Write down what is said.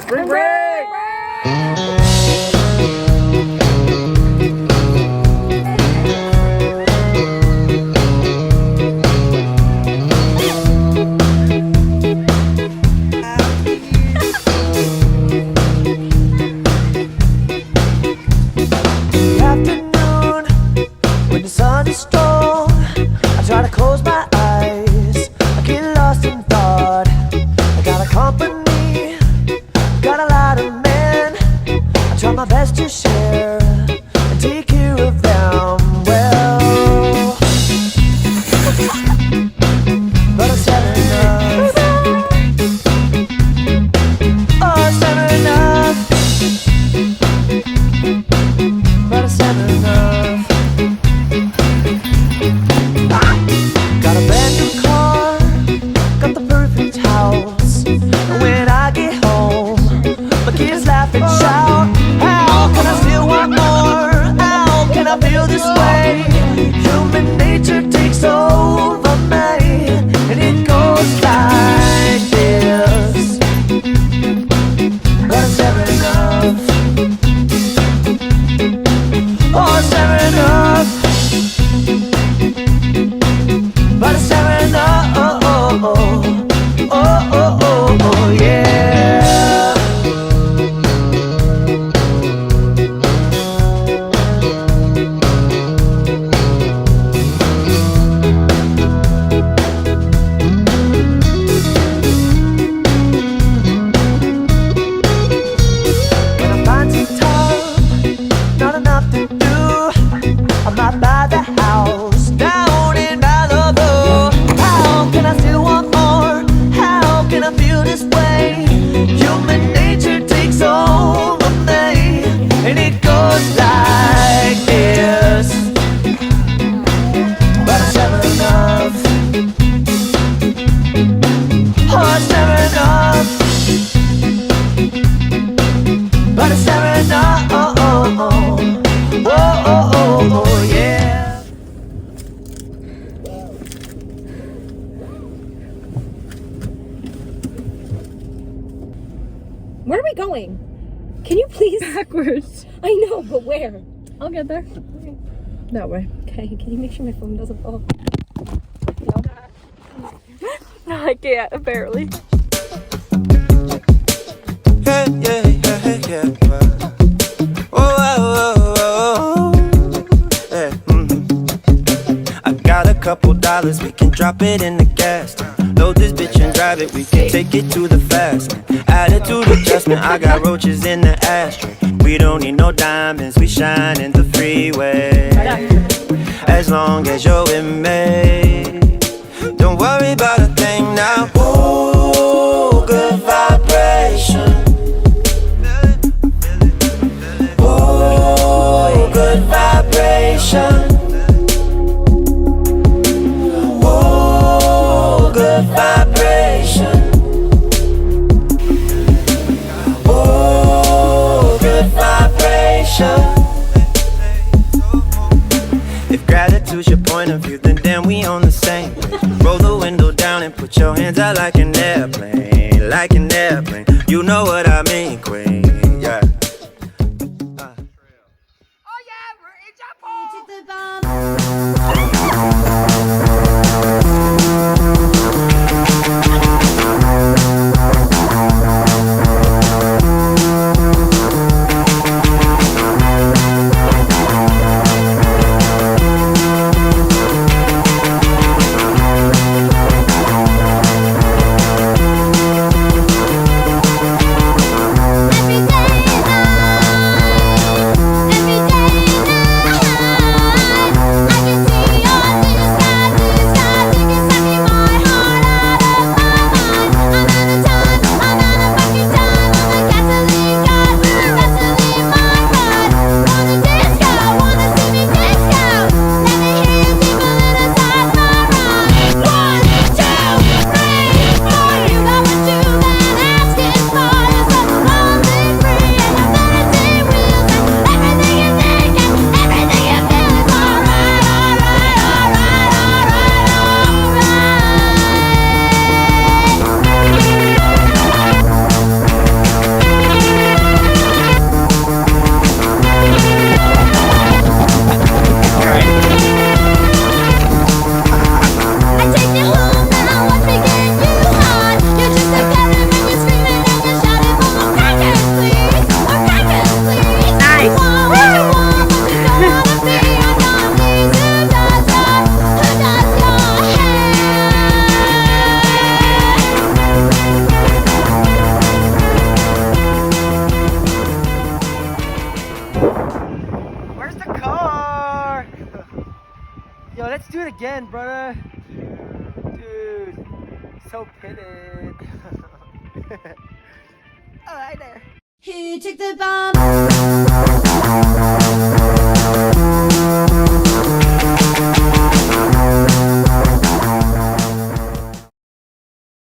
Spring break! Afternoon, when the sun is strong, I try to close my eyes. I get lost in thought. I got a company, got a lot of men. I try my best to share and take care of them well. But it's never enough. Oh, it's never enough. But it's never enough. Got a brand new car, got the perfect house. And when I get home, my kids laugh and shout. How can I still want more? How can I feel this way? Human nature takes over me, and it goes like this. But it's never enough. Oh, it's never enough. But it's never enough. Oh, oh, oh, oh, oh, oh, yeah. When I find some time, not enough to do, I might buy the house down in Malibu. How can I still want more? How can I feel this way? Human nature takes over me, and it goes like this. But it's never enough. Oh, it's never enough. But it's never enough. Oh, oh, oh. Oh, oh, oh, oh, yeah. Where are we going? Can you please? Backwards. I know, but where? I'll get there. Okay. That way. Okay, can you make sure my phone doesn't fall? No, I can't. Barely. Yeah, yeah, yeah, yeah. Oh, oh, oh, oh. Yeah, I got a couple dollars, we can drop it in the gas tank. Load this bitch and drive it, we can take it to the fast lane. Attitude adjustment, I got roaches in the ashtray. We don't need no diamonds, we shine in the freeway. As long as you're with me, don't worry about a thing now. Ooh, good vibration. Ooh, good vibration. Ooh, good vibration. Ooh, good vibration. If gratitude's your point of view, then we on the same. Roll the window down and put your hands out like an airplane, like an airplane. You know what I mean, queen. Yeah. again, brother. Dude, so pitted. Oh, hi there. He took the bomb.